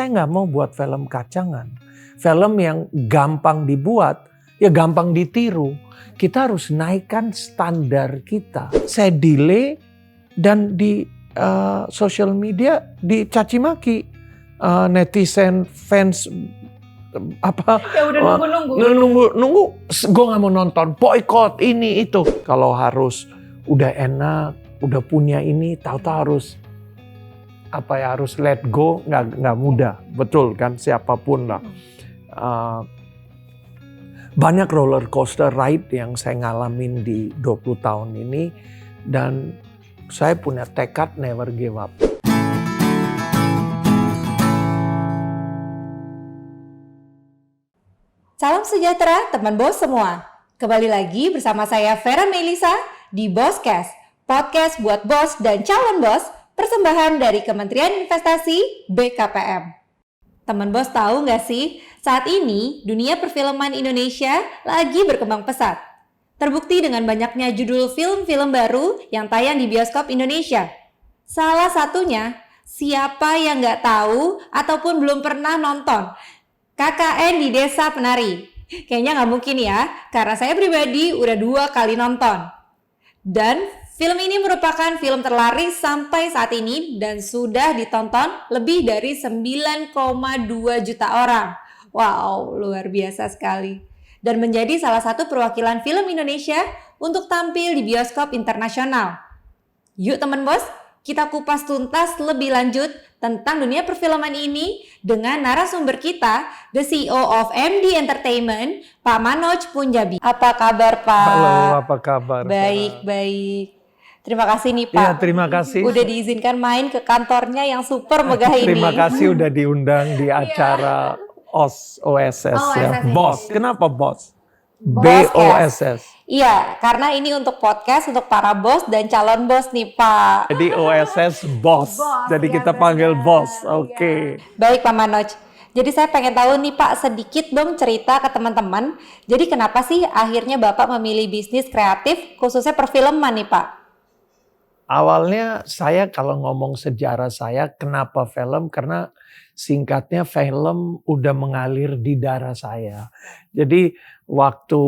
saya nggak mau buat film kacangan. Film yang gampang dibuat, ya gampang ditiru. Kita harus naikkan standar kita. Saya delay dan di social media dicaci maki. Netizen, fans, apa? Ya udah nunggu. Gue nggak mau nonton, boykot ini itu. Kalau harus udah enak, udah punya ini, tahu-tahu harus harus let go, nggak mudah, betul kan? Siapapun lah. Banyak roller coaster ride yang saya ngalamin di 20 tahun ini dan saya punya tekad never give up. Salam sejahtera teman bos semua. Kembali lagi bersama saya Vera Melisa di Bosscast, podcast buat bos dan calon bos, persembahan dari Kementerian Investasi BKPM. Teman bos tahu nggak sih, saat ini dunia perfilman Indonesia lagi berkembang pesat. Terbukti dengan banyaknya judul film-film baru yang tayang di bioskop Indonesia. Salah satunya, siapa yang nggak tahu ataupun belum pernah nonton KKN di Desa Penari. Kayaknya nggak mungkin ya, karena saya pribadi udah 2 kali nonton. Dan film ini merupakan film terlaris sampai saat ini dan sudah ditonton lebih dari 9,2 juta orang. Wow, luar biasa sekali. Dan menjadi salah satu perwakilan film Indonesia untuk tampil di bioskop internasional. Yuk teman bos, kita kupas tuntas lebih lanjut tentang dunia perfilman ini dengan narasumber kita, the CEO of MD Entertainment, Pak Manoj Punjabi. Apa kabar Pak? Halo, apa kabar? Baik. Terima kasih nih Pak. Ya, terima kasih. Udah diizinkan main ke kantornya yang super megah ini. Terima kasih udah diundang di acara OSS ya. Boss. Kenapa Boss? BOSS. Iya, karena ini untuk podcast untuk para bos dan calon bos nih Pak. Jadi OSS Boss. Jadi kita panggil Boss. Oke. Baik Pak Manoj. Jadi saya pengen tahu nih Pak, sedikit dong cerita ke teman-teman. Jadi kenapa sih akhirnya Bapak memilih bisnis kreatif khususnya perfilman nih Pak? Awalnya saya kalau ngomong sejarah saya, kenapa film? Karena singkatnya film udah mengalir di darah saya. Jadi waktu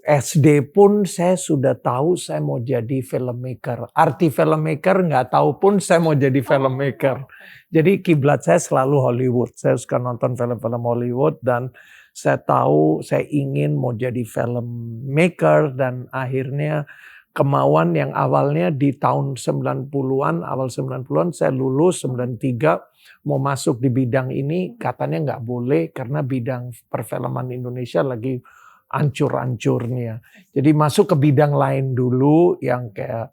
SD pun saya sudah tahu saya mau jadi filmmaker. Arti filmmaker nggak tahu pun saya mau jadi filmmaker. Jadi kiblat saya selalu Hollywood. Saya suka nonton film-film Hollywood dan saya tahu saya ingin mau jadi filmmaker dan akhirnya kemauan yang awalnya di tahun 90-an, awal 90-an saya lulus 93 mau masuk di bidang ini katanya nggak boleh karena bidang perfilman Indonesia lagi ancur-ancurnya. Jadi masuk ke bidang lain dulu yang kayak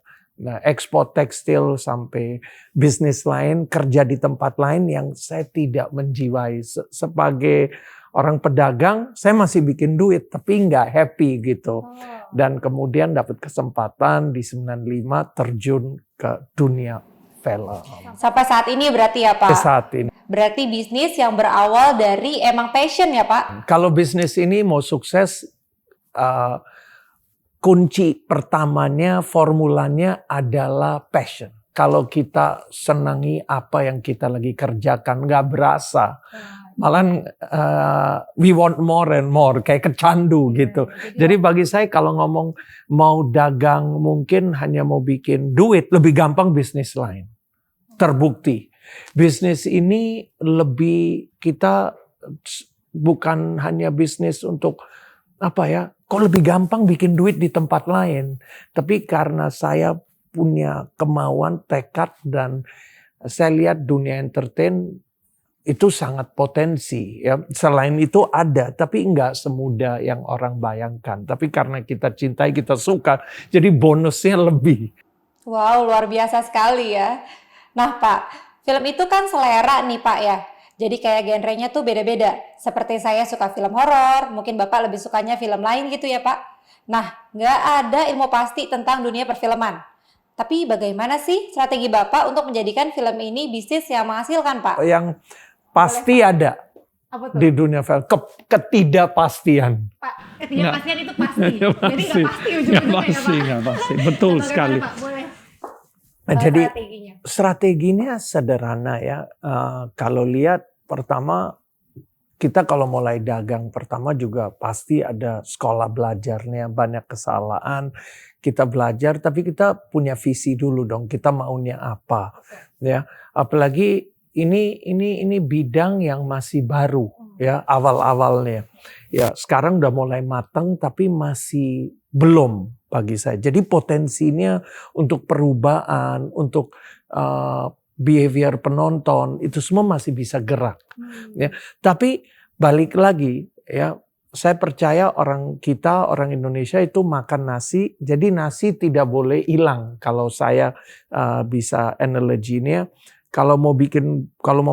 ekspor tekstil sampai bisnis lain, kerja di tempat lain yang saya tidak menjiwai. Sebagai orang pedagang saya masih bikin duit tapi nggak happy gitu. Dan kemudian dapat kesempatan di 95 terjun ke dunia film. Sampai saat ini berarti ya Pak? Saat ini. Berarti bisnis yang berawal dari emang passion ya Pak? Kalau bisnis ini mau sukses, kunci pertamanya, formulanya adalah passion. Kalau kita senangi apa yang kita lagi kerjakan, nggak berasa. Malah we want more and more, kayak kecandu gitu. Jadi bagi saya kalau ngomong mau dagang mungkin hanya mau bikin duit, lebih gampang bisnis lain. Terbukti. Bisnis ini lebih kita bukan hanya bisnis untuk kok lebih gampang bikin duit di tempat lain. Tapi karena saya punya kemauan, tekad dan saya lihat dunia entertain itu sangat potensi ya. Selain itu ada, tapi nggak semudah yang orang bayangkan. Tapi karena kita cintai, kita suka, jadi bonusnya lebih. Wow, luar biasa sekali ya. Nah Pak, film itu kan selera nih Pak ya. Jadi kayak genrenya tuh beda-beda. Seperti saya suka film horor, mungkin Bapak lebih sukanya film lain gitu ya Pak. Nah, nggak ada ilmu pasti tentang dunia perfilman. Tapi bagaimana sih strategi Bapak untuk menjadikan film ini bisnis yang menghasilkan Pak? Yang pasti ada di dunia film, ketidakpastian. Pak, ketidakpastian itu pasti. Jadi nggak pasti ujung-ujungnya nggak pasti. Betul sekali. Pak, boleh. Jadi strateginya sederhana ya. Kalau lihat pertama kita kalau mulai dagang pertama juga pasti ada sekolah belajarnya, banyak kesalahan. Kita belajar tapi kita punya visi dulu dong, kita maunya apa. Ya, apalagi ini bidang yang masih baru ya, awal-awalnya. Ya, sekarang udah mulai matang tapi masih belum bagi saya. Jadi potensinya untuk perubahan, untuk behavior penonton itu semua masih bisa gerak. Ya, tapi balik lagi ya, saya percaya orang Indonesia itu makan nasi, jadi nasi tidak boleh hilang. Kalau saya bisa analoginya, kalau mau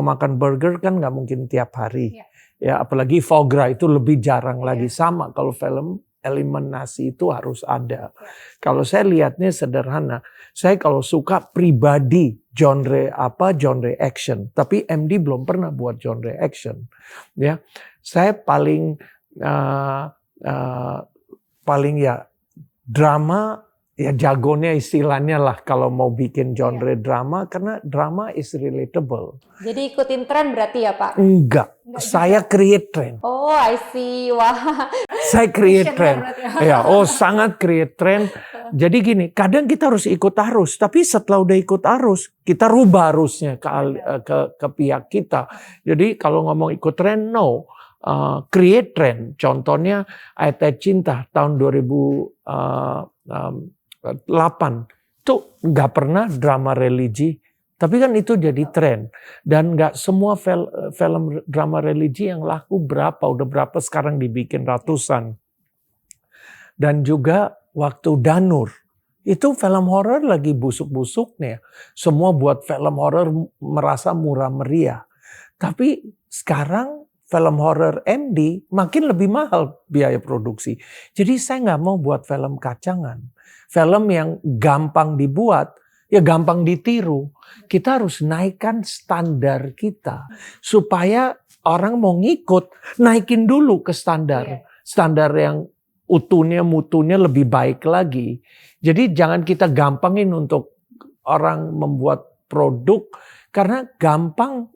makan burger kan nggak mungkin tiap hari. Ya, apalagi foie gras itu lebih jarang lagi. Sama kalau film, elemen nasi itu harus ada. Kalau saya lihatnya sederhana, saya kalau suka pribadi genre action, tapi MD belum pernah buat genre action. Ya, saya paling ya drama, ya jagonya istilahnya lah kalau mau bikin genre drama, karena drama is relatable. Jadi ikutin tren berarti ya Pak? Enggak, saya create trend. Oh, I see. Wah. Saya create trend. Ya, sangat create trend. Jadi gini, kadang kita harus ikut arus, tapi setelah udah ikut arus, kita rubah arusnya ke pihak kita. Jadi kalau ngomong ikut trend, no. Create trend. Contohnya Ayat Cinta tahun 2008. Itu nggak pernah drama religi. Tapi kan itu jadi tren. Dan nggak semua film drama religi yang laku udah berapa sekarang dibikin ratusan. Dan juga waktu Danur, itu film horor lagi busuk-busuknya. Semua buat film horor merasa murah meriah. Tapi sekarang film horor MD makin lebih mahal biaya produksi. Jadi saya nggak mau buat film kacangan. Film yang gampang dibuat, ya gampang ditiru. Kita harus naikkan standar kita. Supaya orang mau ngikut, naikin dulu ke standar. Standar yang mutunya lebih baik lagi. Jadi jangan kita gampangin untuk orang membuat produk. Karena gampang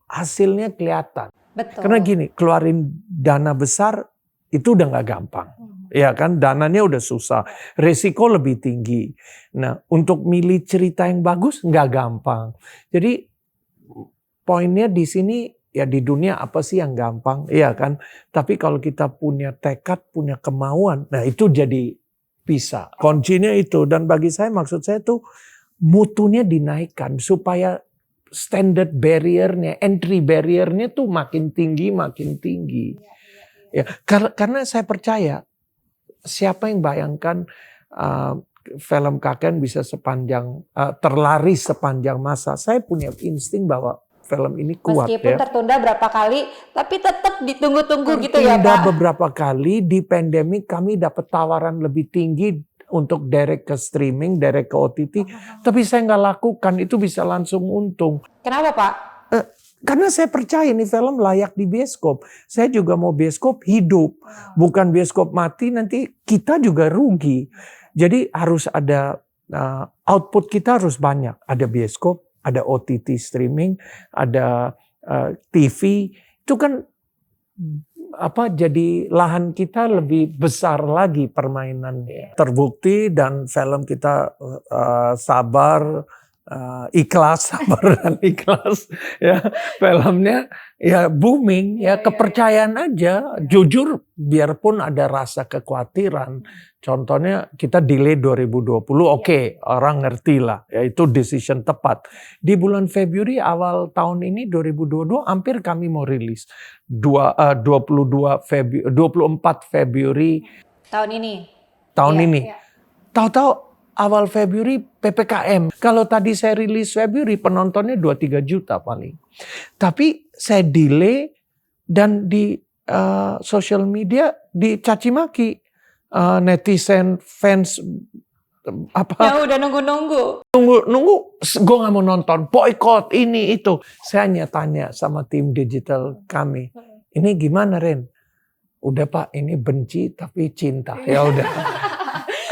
hasilnya kelihatan. Betul. Karena gini, keluarin dana besar itu udah nggak gampang. Ya kan, dananya udah susah, resiko lebih tinggi. Nah, untuk milih cerita yang bagus nggak gampang. Jadi poinnya di sini ya, di dunia apa sih yang gampang, ya kan? Tapi kalau kita punya tekad, punya kemauan, nah itu jadi bisa. Kuncinya itu, dan bagi saya maksud saya tuh mutunya dinaikkan supaya standard barrier-nya, entry barrier-nya tuh makin tinggi. Ya, karena saya percaya siapa yang bayangkan film Kaken bisa terlaris sepanjang masa. Saya punya insting bahwa film ini kuat. Meskipun tertunda berapa kali, tapi tetap ditunggu-tunggu gitu ya Pak. Tertunda beberapa kali, di pandemi kami dapat tawaran lebih tinggi untuk direct ke streaming, direct ke OTT. Tapi saya nggak lakukan, itu bisa langsung untung. Kenapa Pak? Karena saya percaya ini film layak di bioskop. Saya juga mau bioskop hidup. Bukan bioskop mati, nanti kita juga rugi. Jadi harus ada, output kita harus banyak. Ada bioskop, ada OTT streaming, ada TV. Itu kan jadi lahan kita lebih besar lagi permainannya. Terbukti dan film kita ikhlas ya, filmnya ya booming ya, kepercayaan aja, jujur biarpun ada rasa kekhawatiran. Contohnya kita delay 2020, oke, orang ngerti lah ya, itu decision tepat. Di bulan Februari awal tahun ini 2022 hampir kami mau rilis 24 Februari tahun ini. Tahu-tahu awal Februari PPKM. Kalau tadi saya rilis Februari, penontonnya 2-3 juta paling. Tapi saya delay dan di social media dicaci maki. Netizen, fans, Ya udah nunggu. Nunggu, gue gak mau nonton, boykot ini itu. Saya hanya tanya sama tim digital kami, ini gimana Ren? Udah Pak, ini benci tapi cinta. Ya udah.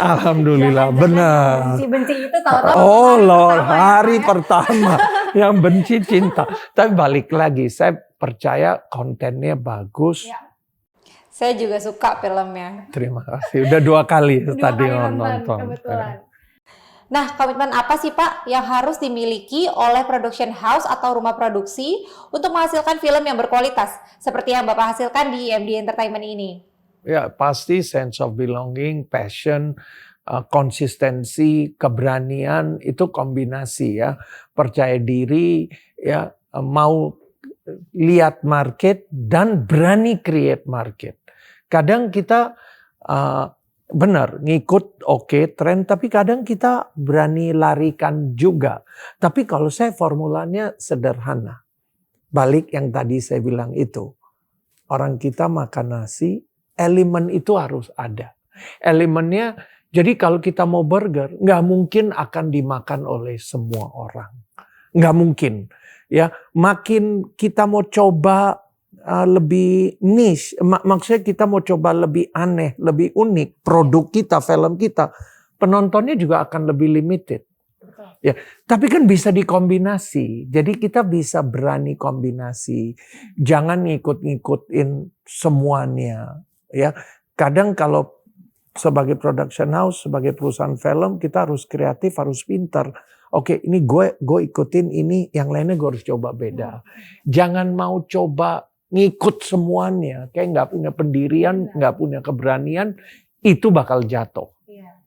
Alhamdulillah, benar. Benci itu tahu-tahu Oh Lord, hari pertama. Yang benci cinta. Tapi balik lagi, saya percaya kontennya bagus. Ya. Saya juga suka filmnya. Terima kasih. Udah 2 kali tadi kali nonton. Kebetulan. Nah, komitmen apa sih Pak yang harus dimiliki oleh production house atau rumah produksi untuk menghasilkan film yang berkualitas seperti yang Bapak hasilkan di MD Entertainment ini? Ya, pasti sense of belonging, passion, konsistensi, keberanian, itu kombinasi ya. Percaya diri, ya, mau lihat market dan berani create market. Kadang kita benar ngikut tren, tapi kadang kita berani larikan juga. Tapi kalau saya formulanya sederhana. Balik yang tadi saya bilang itu. Orang kita makan nasi, elemen itu harus ada. Elemennya, jadi kalau kita mau burger, nggak mungkin akan dimakan oleh semua orang. Nggak mungkin. Ya, makin kita mau coba lebih niche, maksudnya kita mau coba lebih aneh, lebih unik, produk kita, film kita, penontonnya juga akan lebih limited. Ya, tapi kan bisa dikombinasi. Jadi kita bisa berani kombinasi. Jangan ngikut-ngikutin semuanya. Ya, kadang kalau sebagai production house, sebagai perusahaan film, kita harus kreatif, harus pintar. Oke, ini gue ikutin ini, yang lainnya gue harus coba beda. Jangan mau coba ngikut semuanya, kayak nggak punya pendirian, nggak punya keberanian, itu bakal jatuh.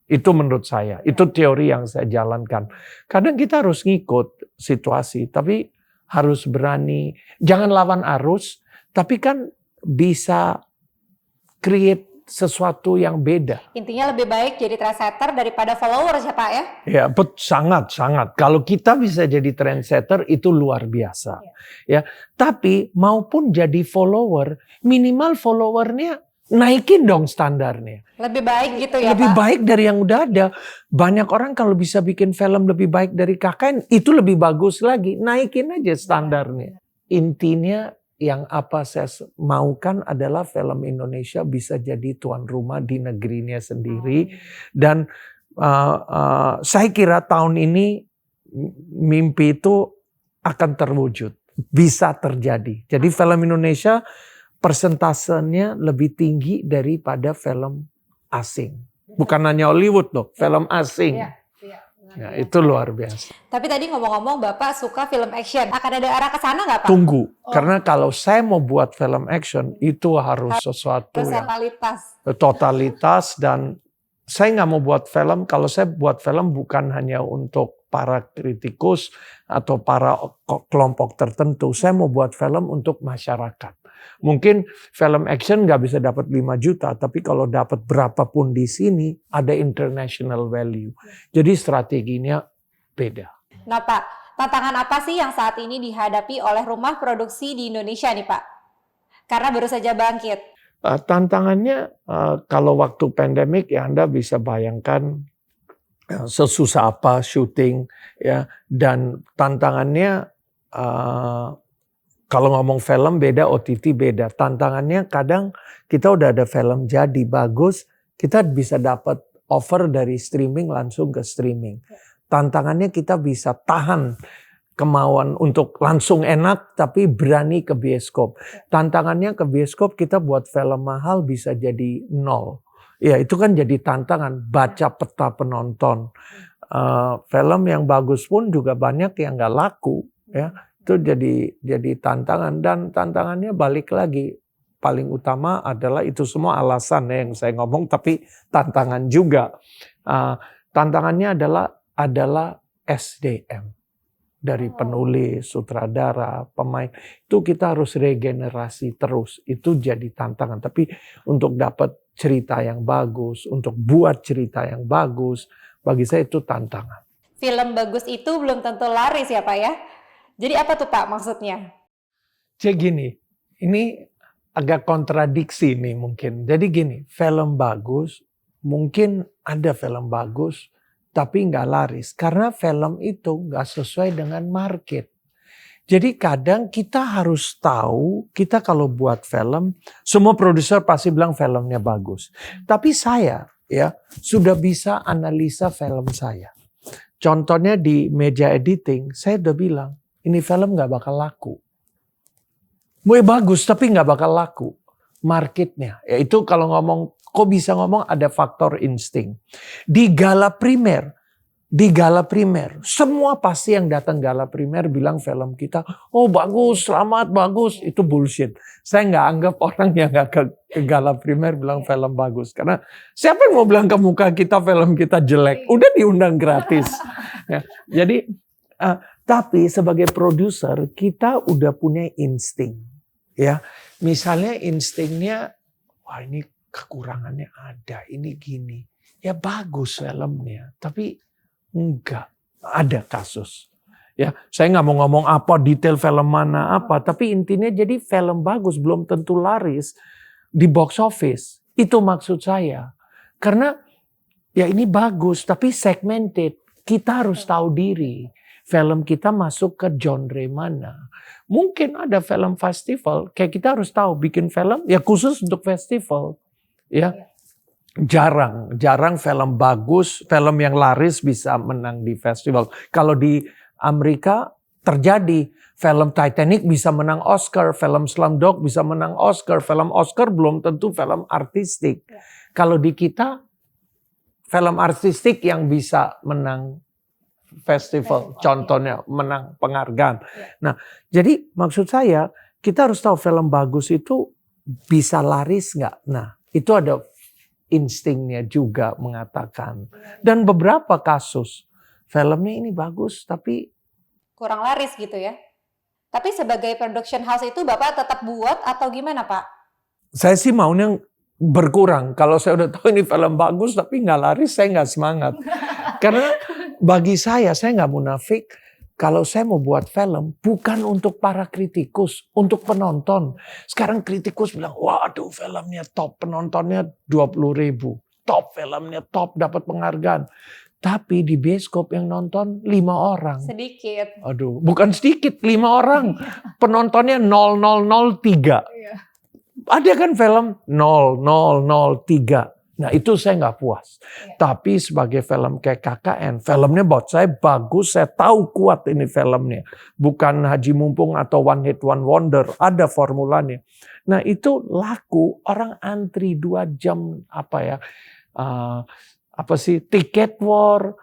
Itu menurut saya, itu teori yang saya jalankan. Kadang kita harus ngikut situasi, tapi harus berani. Jangan lawan arus, tapi kan bisa create sesuatu yang beda. Intinya lebih baik jadi trendsetter daripada followers ya Pak ya? Ya, sangat. Kalau kita bisa jadi trendsetter itu luar biasa. Ya, tapi maupun jadi follower, minimal followernya naikin dong standarnya. Lebih baik gitu ya Lebih Pak? baik dari yang udah ada. Banyak orang kalau bisa bikin film lebih baik dari KKN, itu lebih bagus lagi. Naikin aja standarnya. Intinya yang apa saya maukan adalah film Indonesia bisa jadi tuan rumah di negerinya sendiri. Dan saya kira tahun ini mimpi itu akan terwujud. Bisa terjadi. Jadi film Indonesia persentasenya lebih tinggi daripada film asing. Bukan hanya Hollywood loh, film asing. Ya, itu luar biasa. Tapi tadi ngomong-ngomong Bapak suka film action. Akan ada arah ke sana nggak Pak? Tunggu, karena kalau saya mau buat film action itu harus sesuatu yang totalitas dan saya nggak mau buat film. Kalau saya buat film bukan hanya untuk para kritikus atau para kelompok tertentu. Saya mau buat film untuk masyarakat. Mungkin film action nggak bisa dapat 5 juta, tapi kalau dapat berapapun di sini ada international value. Jadi strateginya beda. Nah Pak, tantangan apa sih yang saat ini dihadapi oleh rumah produksi di Indonesia nih Pak? Karena baru saja bangkit. Tantangannya kalau waktu pandemik ya Anda bisa bayangkan sesusah apa syuting ya, dan tantangannya kalau ngomong film beda, OTT beda. Tantangannya kadang kita udah ada film jadi bagus, kita bisa dapat offer dari streaming langsung ke streaming. Tantangannya kita bisa tahan kemauan untuk langsung enak tapi berani ke bioskop. Tantangannya ke bioskop kita buat film mahal bisa jadi 0. Ya itu kan jadi tantangan, baca peta penonton. Film yang bagus pun juga banyak yang nggak laku ya. Itu jadi tantangan, dan tantangannya balik lagi paling utama adalah itu semua alasan ya yang saya ngomong, tapi tantangan juga. Tantangannya adalah SDM dari penulis, sutradara, pemain. Itu kita harus regenerasi terus. Itu jadi tantangan. Tapi untuk dapat cerita yang bagus, untuk buat cerita yang bagus, bagi saya itu tantangan. Film bagus itu belum tentu laris ya Pak ya? Jadi apa tuh Pak maksudnya? Jadi gini, ini agak kontradiksi nih mungkin. Jadi gini, film bagus, mungkin ada film bagus, tapi nggak laris. Karena film itu nggak sesuai dengan market. Jadi kadang kita harus tahu, kita kalau buat film, semua produser pasti bilang filmnya bagus. Tapi saya ya sudah bisa analisa film saya. Contohnya di meja editing, saya udah bilang, ini film nggak bakal laku. Bagus tapi nggak bakal laku. Marketnya, yaitu kalau ngomong, kok bisa ngomong ada faktor insting. Di gala primer, semua pasti yang datang gala primer bilang film kita, oh bagus, selamat, bagus. Itu bullshit. Saya nggak anggap orang yang nggak ke gala primer bilang film bagus. Karena siapa yang mau bilang ke muka kita film kita jelek? Udah diundang gratis. Ya, jadi, tapi sebagai produser kita udah punya insting. Ya, misalnya instingnya, wah ini kekurangannya ada, ini gini. Ya bagus filmnya, tapi enggak, ada kasus. Ya, saya nggak mau ngomong apa detail film mana apa, tapi intinya jadi film bagus belum tentu laris di box office. Itu maksud saya. Karena ya ini bagus, tapi segmented. Kita harus tahu diri. Film kita masuk ke genre mana. Mungkin ada film festival, kayak kita harus tahu bikin film ya khusus untuk festival. Ya. Jarang film bagus, film yang laris bisa menang di festival. Kalau di Amerika terjadi, film Titanic bisa menang Oscar, film Slumdog bisa menang Oscar, film Oscar belum tentu film artistik. Kalau di kita, film artistik yang bisa menang festival, contohnya menang penghargaan. Nah, jadi maksud saya kita harus tahu film bagus itu bisa laris nggak. Nah, itu ada instingnya juga mengatakan. Dan beberapa kasus filmnya ini bagus tapi kurang laris gitu ya. Tapi sebagai production house itu Bapak tetap buat atau gimana Pak? Saya sih maunya berkurang. Kalau saya udah tahu ini film bagus tapi nggak laris, saya nggak semangat. Karena bagi saya nggak munafik. Kalau saya mau buat film, bukan untuk para kritikus, untuk penonton. Sekarang kritikus bilang, waduh filmnya top, penontonnya 20.000. Top filmnya, top, dapat penghargaan. Tapi di bioskop yang nonton 5 orang. Sedikit. Aduh, bukan sedikit, 5 orang. Penontonnya 0003. Ada kan film 0003. Nah itu saya nggak puas. Tapi sebagai film kayak KKN, filmnya buat saya bagus, saya tahu kuat ini filmnya. Bukan Haji Mumpung atau One Hit One Wonder, ada formulanya. Nah itu laku, orang antri 2 jam tiket war,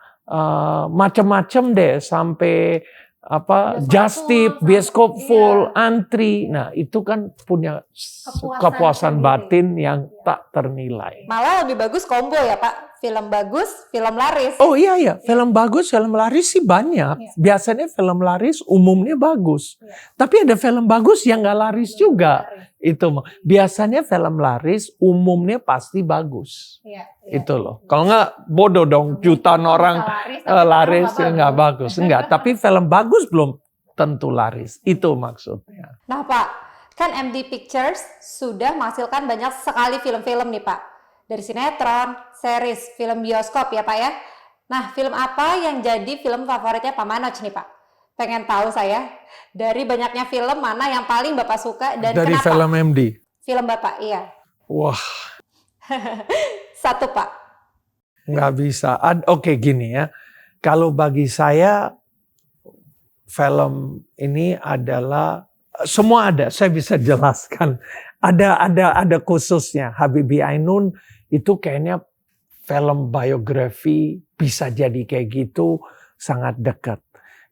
macam-macam deh sampai just tip, bioskop full, antri. Nah, itu kan punya kepuasan batin yang tak ternilai. Malah lebih bagus combo ya, Pak. Film bagus, film laris. Oh iya, film bagus, film laris sih banyak. Biasanya film laris umumnya bagus. Tapi ada film bagus yang nggak laris juga. Itu biasanya film laris umumnya pasti bagus. Itu loh. Kalau nggak bodoh dong, jutaan orang laris ya nggak bagus. Enggak, tapi film bagus belum tentu laris. Itu maksudnya. Nah Pak, kan MD Pictures sudah menghasilkan banyak sekali film-film nih Pak. Dari sinetron, series, film bioskop ya Pak ya. Nah film apa yang jadi film favoritnya Pak Manoj nih Pak? Pengen tahu saya, dari banyaknya film mana yang paling Bapak suka dan dari kenapa? Film MD? Film Bapak, iya. Wah. Satu Pak. Nggak bisa. Oke gini ya, kalau bagi saya film ini adalah semua ada. Saya bisa jelaskan. Ada khususnya. Habibie Ainun itu kayaknya film biografi bisa jadi kayak gitu sangat dekat.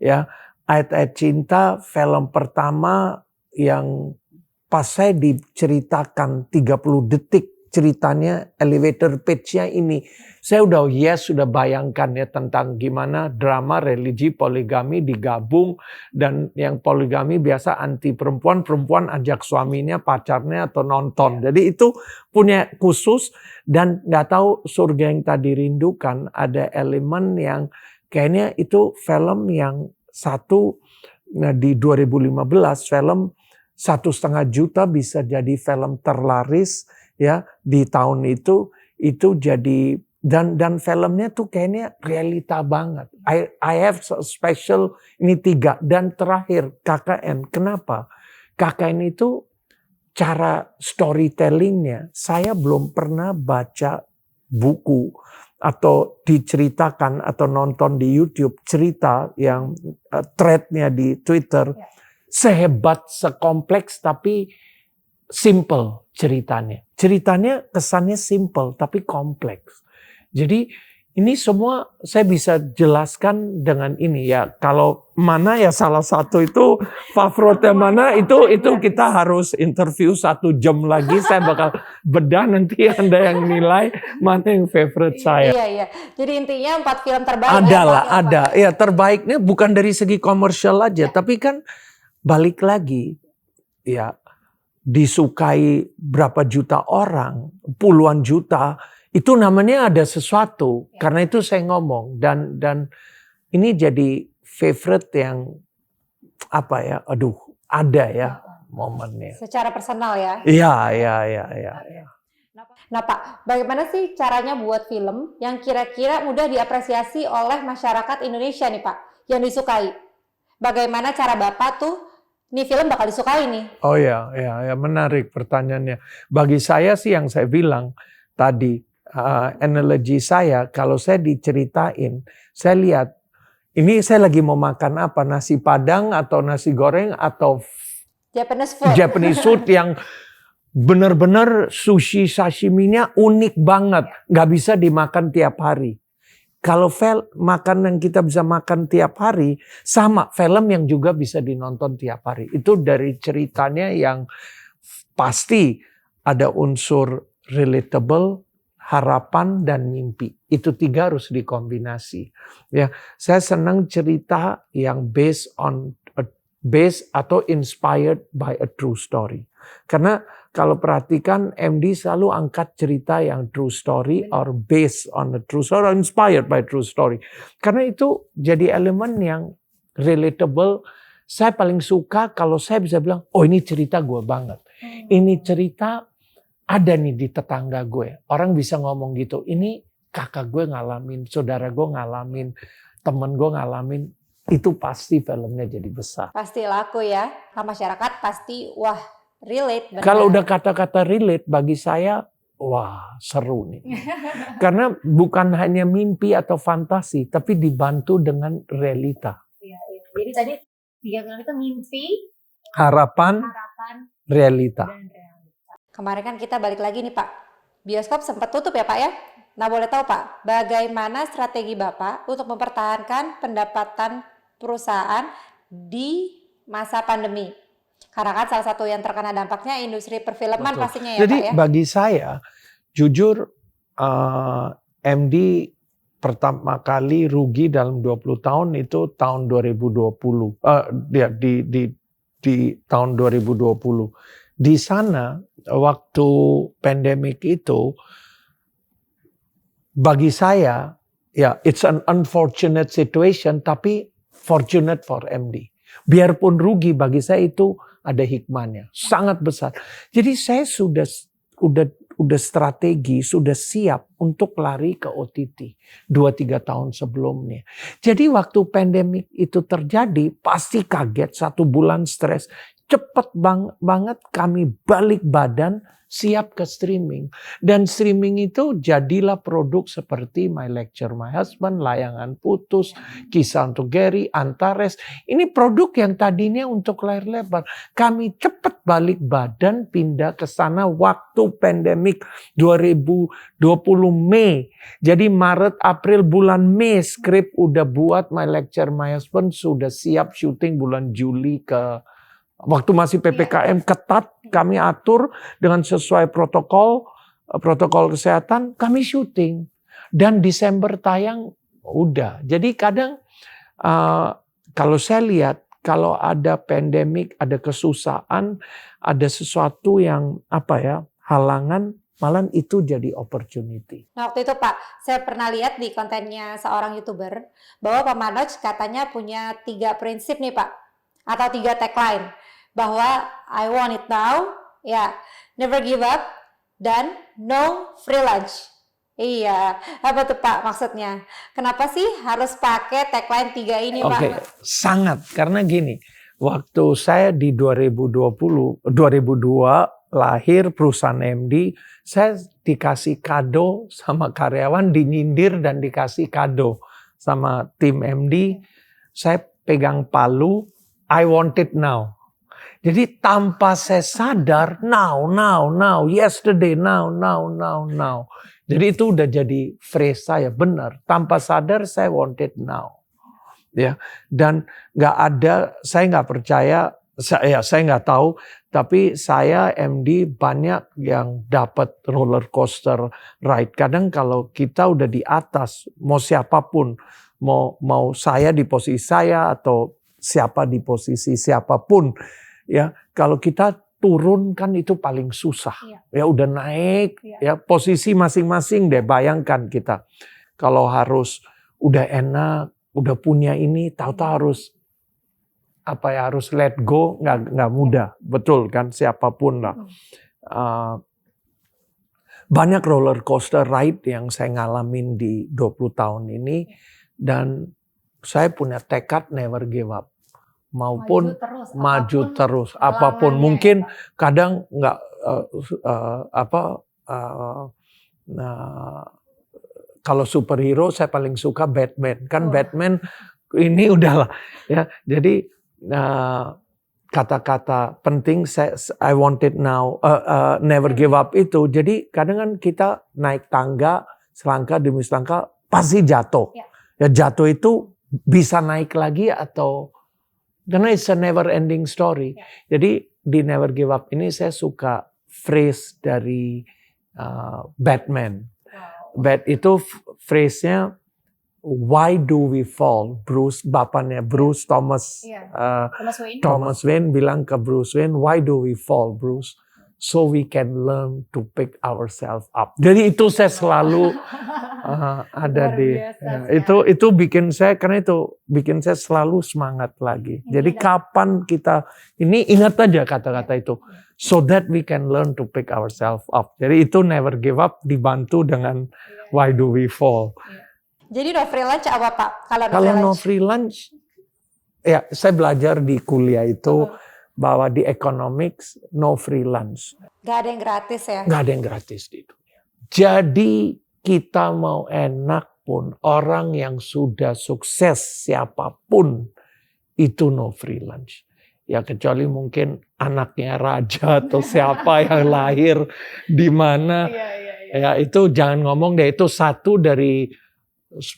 Ya, Ayat-Ayat Cinta film pertama yang pas saya diceritakan 30 detik ceritanya elevator pitch-nya ini. Saya sudah bayangkan ya tentang gimana drama religi poligami digabung dan yang poligami biasa anti perempuan, perempuan ajak suaminya, pacarnya atau nonton. Jadi itu punya khusus dan nggak tahu Surga yang Tadi Rindukan ada elemen yang kayaknya itu film yang di 2015 film 1,5 juta bisa jadi film terlaris ya di tahun itu jadi dan filmnya tuh kayaknya realita banget. I have special ini 3 dan terakhir KKN. Kenapa? KKN itu cara storytellingnya saya belum pernah baca buku atau diceritakan atau nonton di YouTube cerita yang thread-nya di Twitter, sehebat, sekompleks tapi simple ceritanya. Ceritanya kesannya simple tapi kompleks. Jadi ini semua saya bisa jelaskan dengan ini ya. Kalau mana ya salah satu itu favoritnya mana itu kita harus interview 1 jam lagi. Saya bakal bedah, nanti Anda yang nilai mana yang favorite saya. Iya. Jadi intinya 4 film terbaik. Ada. Ya terbaiknya bukan dari segi komersial aja, tapi kan balik lagi ya, disukai berapa juta orang, puluhan juta. Itu namanya ada sesuatu. Karena itu saya ngomong dan ini jadi favorite yang apa ya? Aduh, ada ya momennya. Secara personal ya. Iya. Nah Pak, bagaimana sih caranya buat film yang kira-kira mudah diapresiasi oleh masyarakat Indonesia nih Pak, yang disukai? Bagaimana cara Bapak tuh, nih film bakal disukai nih? Oh ya, menarik pertanyaannya. Bagi saya sih yang saya bilang tadi, analogi saya, kalau saya diceritain, saya lihat, ini saya lagi mau makan apa, nasi padang atau nasi goreng atau Japanese food yang benar-benar sushi sashiminya unik banget, nggak bisa dimakan tiap hari. Kalau makanan yang kita bisa makan tiap hari, sama film yang juga bisa dinonton tiap hari. Itu dari ceritanya yang pasti ada unsur relatable, harapan dan mimpi. Itu 3 harus dikombinasi. Ya, saya senang cerita yang based atau inspired by a true story. Karena kalau perhatikan MD selalu angkat cerita yang true story or based on a true story or inspired by true story. Karena itu jadi elemen yang relatable. Saya paling suka kalau saya bisa bilang, oh ini cerita gue banget. Ini cerita ada nih di tetangga gue. Orang bisa ngomong gitu, ini kakak gue ngalamin, saudara gue ngalamin, temen gue ngalamin. Itu pasti filmnya jadi besar. Pasti laku ya. Masyarakat pasti wah relate. Benar. Kalau udah kata-kata relate bagi saya, wah seru nih. Karena bukan hanya mimpi atau fantasi, tapi dibantu dengan realita. Iya. Jadi tadi 3 film itu mimpi, harapan realita. Dan realita. Kemarin kan kita balik lagi nih Pak, bioskop sempat tutup ya Pak ya. Nah boleh tahu Pak, bagaimana strategi Bapak untuk mempertahankan pendapatan perusahaan di masa pandemi? Karena kan salah satu yang terkena dampaknya industri perfilman. Betul. Pastinya ya. Jadi, Pak ya. Bagi saya, jujur MD pertama kali rugi dalam 20 tahun itu tahun 2020. Di tahun 2020. Di sana waktu pandemik itu, bagi saya ya it's an unfortunate situation tapi fortunate for MD. Biarpun rugi bagi saya itu ada hikmahnya sangat besar. Jadi saya sudah strategi, sudah siap untuk lari ke OTT 2-3 tahun sebelumnya. Jadi waktu pandemik itu terjadi pasti kaget, 1 bulan stres. Cepet banget kami balik badan, siap ke streaming. Dan streaming itu jadilah produk seperti My Lecture My Husband, Layangan Putus, Kisah Untuk Gary, Antares. Ini produk yang tadinya untuk layar lebar. Kami cepet balik badan pindah ke sana waktu pandemik 2020 Mei. Jadi Maret, April, bulan Mei skrip udah buat, My Lecture My Husband sudah siap syuting bulan Juli ke waktu masih PPKM ketat, kami atur dengan sesuai protokol kesehatan, kami syuting. Dan Desember tayang, udah. Jadi kadang kalau saya lihat, kalau ada pandemik, ada kesusahan, ada sesuatu yang halangan, malah itu jadi opportunity. Nah, waktu itu Pak, saya pernah lihat di kontennya seorang YouTuber, bahwa Pak Manoj katanya punya 3 prinsip nih Pak, atau 3 tagline. Bahwa I want it now, ya, never give up, dan no free lunch. Iya, apa tuh Pak maksudnya? Kenapa sih harus pakai tagline 3 ini Pak? Oke, sangat. Karena gini, waktu saya di 2002 lahir perusahaan MD, saya dikasih kado sama karyawan, dinyindir dan dikasih kado sama tim MD. Saya pegang palu, I want it now. Jadi tanpa saya sadar, now, yesterday, now. Jadi itu udah jadi phrase saya, benar. Tanpa sadar saya want it now. Ya, dan nggak ada, saya nggak percaya, saya nggak tahu, tapi saya MD banyak yang dapat roller coaster ride. Kadang kalau kita udah di atas, mau siapapun, mau saya di posisi saya atau siapa di posisi siapapun, ya kalau kita turun kan itu paling susah. Ya udah naik, ya posisi masing-masing deh. Bayangkan kita kalau harus udah enak, udah punya ini, tahu-tahu harus let go, nggak mudah, betul kan, siapapun lah. Banyak roller coaster ride yang saya ngalamin di 20 tahun ini, dan saya punya tekad never give up, maupun maju terus, apapun. Mungkin kadang nggak kalau superhero saya paling suka Batman. Kan Batman ini udahlah ya. Jadi kata-kata penting I want it now, never give up itu. Jadi kadang kan kita naik tangga selangkah demi selangkah pasti jatuh. Ya jatuh itu bisa naik lagi atau karena it's a never ending story. Jadi di never give up ini saya suka phrase dari Batman. Itu phrase-nya, why do we fall? Bruce, bapaknya Bruce Thomas Wayne bilang ke Bruce Wayne, why do we fall, Bruce? So we can learn to pick ourselves up. Jadi itu saya selalu ada di itu bikin saya, karena itu bikin saya selalu semangat lagi. Jadi kapan kita ini ingat aja kata-kata itu. So that we can learn to pick ourselves up. Jadi itu never give up dibantu dengan why do we fall. Jadi no free lunch apa Pak? Kalau no free lunch, ya saya belajar di kuliah itu bahwa di economics no free lunch. Gak ada yang gratis ya? Gak ada yang gratis di dunia. Jadi kita mau enak pun, orang yang sudah sukses siapapun itu no free lunch. Ya kecuali mungkin anaknya raja atau siapa yang lahir di mana. Ya itu jangan ngomong deh, itu satu dari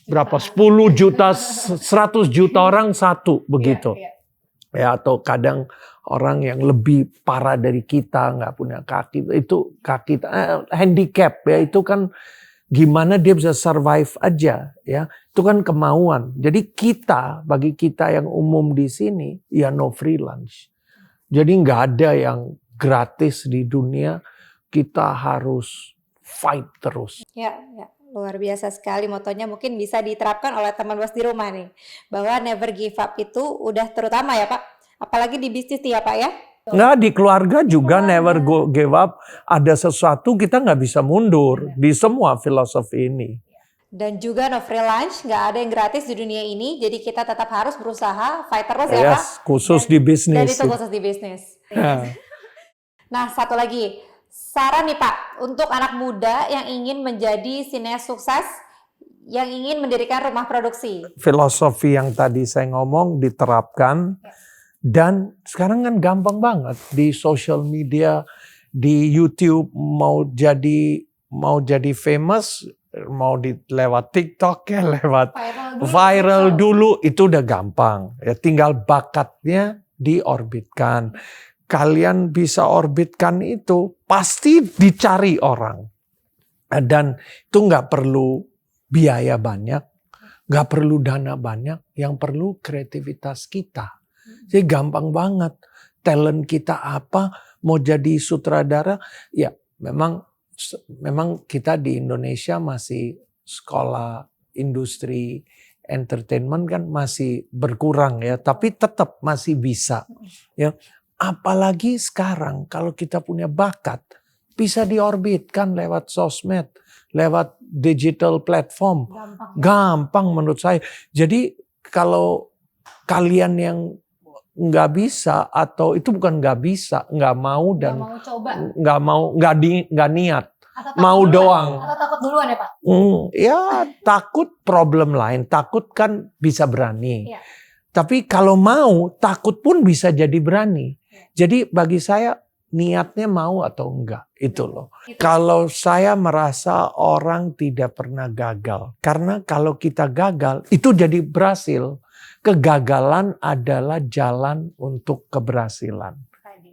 berapa 10 juta, 100 juta orang satu begitu. Ya atau kadang orang yang lebih parah dari kita, nggak punya kaki, itu kaki handicap ya, itu kan gimana dia bisa survive aja ya, itu kan kemauan. Jadi bagi kita yang umum di sini ya no free lunch. Jadi nggak ada yang gratis di dunia, kita harus fight terus. Ya. Luar biasa sekali motonya, mungkin bisa diterapkan oleh teman bos di rumah nih, bahwa never give up itu udah terutama ya Pak, apalagi di bisnis ya Pak ya. Nggak, di keluarga juga never give up. Ada sesuatu kita nggak bisa mundur di semua filosofi ini. Dan juga no free lunch, nggak ada yang gratis di dunia ini, jadi kita tetap harus berusaha, fight terus ya Pak. Khusus di bisnis. Dan itu khusus di bisnis. Nah satu lagi, saran nih Pak, untuk anak muda yang ingin menjadi sineas sukses, yang ingin mendirikan rumah produksi. Filosofi yang tadi saya ngomong diterapkan. Dan sekarang kan gampang banget di social media, di YouTube, mau jadi famous, mau lewat TikTok ya, lewat viral dulu itu udah gampang. Ya tinggal bakatnya diorbitkan. Kalian bisa orbitkan itu, pasti dicari orang. Dan itu nggak perlu biaya banyak, nggak perlu dana banyak, yang perlu kreativitas kita. Jadi gampang banget. Talent kita apa, mau jadi sutradara, ya memang kita di Indonesia masih sekolah industri entertainment kan masih berkurang ya, tapi tetap masih bisa. Ya, apalagi sekarang kalau kita punya bakat, bisa diorbitkan lewat sosmed, lewat digital platform. Gampang menurut saya. Jadi kalau kalian yang nggak bisa, atau itu bukan nggak bisa, nggak mau dan Nggak mau coba. nggak niat, Atau takut mau duluan. doang. Atau takut duluan ya Pak? Ya takut problem lain, takut kan bisa berani. Iya. Tapi kalau mau, takut pun bisa jadi berani. Jadi bagi saya niatnya mau atau enggak, itu loh. Itu. Kalau saya merasa orang tidak pernah gagal, karena kalau kita gagal itu jadi berhasil. Kegagalan adalah jalan untuk keberhasilan.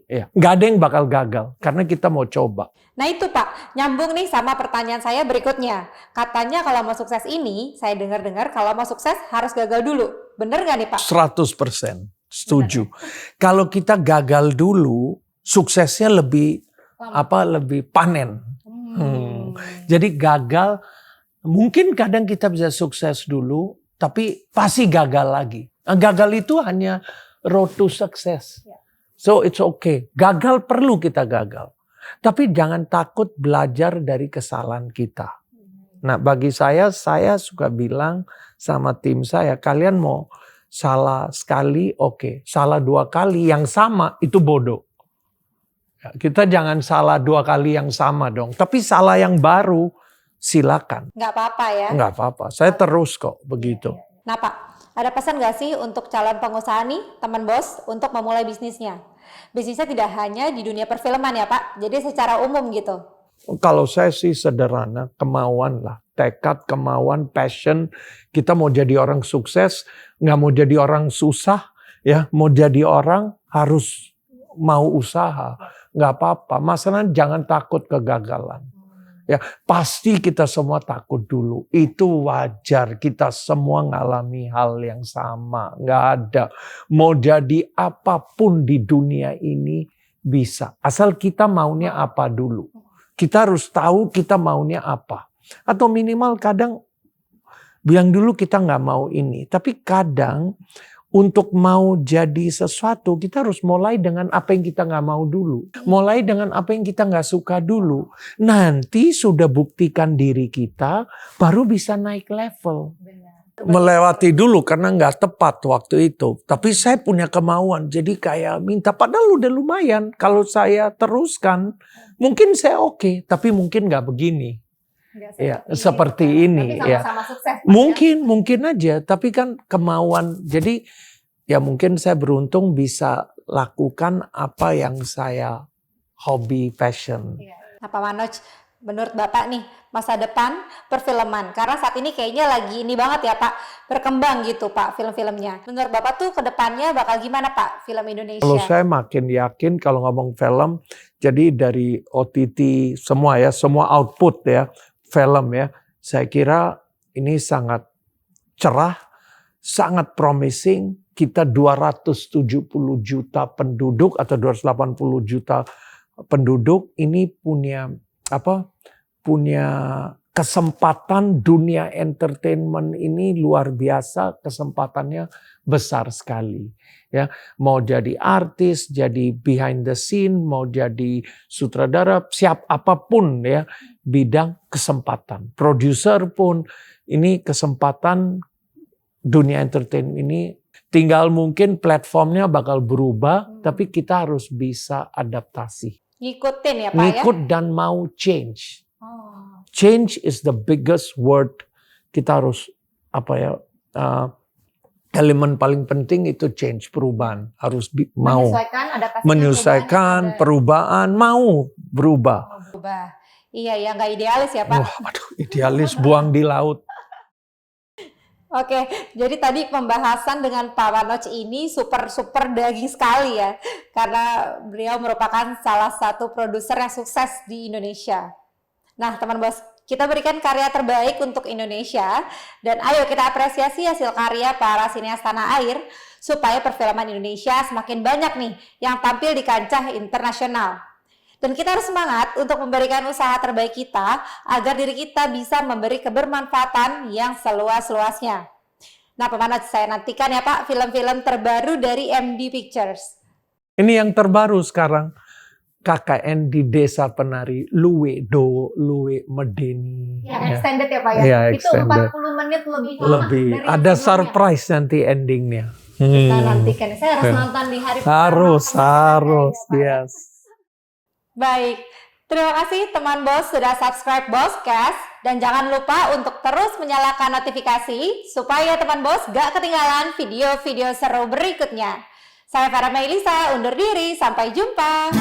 Ya, nggak ada yang bakal gagal karena kita mau coba. Nah itu Pak, nyambung nih sama pertanyaan saya berikutnya. Katanya kalau mau sukses ini, saya dengar-dengar kalau mau sukses harus gagal dulu. Bener nggak nih Pak? 100% setuju. Kalau kita gagal dulu, suksesnya lebih panen. Jadi gagal, mungkin kadang kita bisa sukses dulu, tapi pasti gagal lagi. Nah, gagal itu hanya road to success. So it's okay. Gagal perlu kita gagal. Tapi jangan takut belajar dari kesalahan kita. Nah bagi saya suka bilang sama tim saya, kalian mau salah sekali oke. Salah 2 kali yang sama itu bodoh. Kita jangan salah 2 kali yang sama dong. Tapi salah yang baru silakan. Nggak apa-apa ya? Nggak apa-apa. Saya terus kok begitu. Nah Pak, ada pesan nggak sih untuk calon pengusaha nih, teman bos, untuk memulai bisnisnya? Bisnisnya tidak hanya di dunia perfilman ya Pak, jadi secara umum gitu. Kalau saya sih sederhana, kemauan lah. Tekad, kemauan, passion. Kita mau jadi orang sukses, nggak mau jadi orang susah. Ya, mau jadi orang harus mau usaha. Nggak apa-apa. Masalahnya jangan takut kegagalan. Ya, pasti kita semua takut dulu. Itu wajar. Kita semua ngalami hal yang sama. Nggak ada. Mau jadi apapun di dunia ini bisa. Asal kita maunya apa dulu. Kita harus tahu kita maunya apa. Atau minimal kadang bilang dulu kita nggak mau ini. Tapi kadang untuk mau jadi sesuatu, kita harus mulai dengan apa yang kita nggak mau dulu. Mulai dengan apa yang kita nggak suka dulu. Nanti sudah buktikan diri kita, baru bisa naik level. Melewati dulu karena nggak tepat waktu itu. Tapi saya punya kemauan, jadi kayak minta. Padahal udah lumayan. Kalau saya teruskan, mungkin saya oke, tapi mungkin nggak begini. Ya, seperti ini. Tapi Ya, sama-sama sukses. mungkin aja. Tapi kan kemauan. Jadi ya mungkin saya beruntung bisa lakukan apa yang saya hobi, passion. Nah Pak Manoj, menurut Bapak nih masa depan perfilman, karena saat ini kayaknya lagi ini banget ya Pak, berkembang gitu Pak film-filmnya. Menurut Bapak tuh ke depannya bakal gimana Pak film Indonesia? Kalau saya makin yakin kalau ngomong film, jadi dari OTT semua ya, semua output ya, film ya, saya kira ini sangat cerah, sangat promising. Kita 270 juta penduduk atau 280 juta penduduk ini punya kesempatan. Dunia entertainment ini luar biasa, kesempatannya besar sekali. Ya, mau jadi artis, jadi behind the scene, mau jadi sutradara, siap apapun ya, bidang kesempatan. Produser pun ini kesempatan dunia entertainment ini. Tinggal mungkin platformnya bakal berubah, tapi kita harus bisa adaptasi. Ngikutin ya Pak Ngikut ya? dan mau change. Change is the biggest word. Kita harus elemen paling penting itu change, perubahan. Harus mau menyesuaikan, perubahan, mau berubah. Iya ya, nggak idealis ya Pak. Idealis buang di laut. Oke, jadi tadi pembahasan dengan Pak Manoj ini super daging sekali ya, karena beliau merupakan salah satu produser yang sukses di Indonesia. Nah teman bos, kita berikan karya terbaik untuk Indonesia, dan ayo kita apresiasi hasil karya para sinias tanah air, supaya perfilman Indonesia semakin banyak nih yang tampil di kancah internasional. Dan kita harus semangat untuk memberikan usaha terbaik kita agar diri kita bisa memberi kebermanfaatan yang seluas-luasnya. Nah Pak Manoj, saya nantikan ya Pak film-film terbaru dari MD Pictures. Ini yang terbaru sekarang. KKN di Desa Penari, Luwe Medeni. Ya, extended ya Pak ya? Ya, itu 40 menit lebih. Ada surprise nanti endingnya. Kita nantikan. Saya harus nonton di hari pertama. Harus, yes. Baik, terima kasih teman bos sudah subscribe Bosscast. Dan jangan lupa untuk terus menyalakan notifikasi supaya teman bos gak ketinggalan video-video seru berikutnya. Saya Farah Melisa, undur diri, sampai jumpa.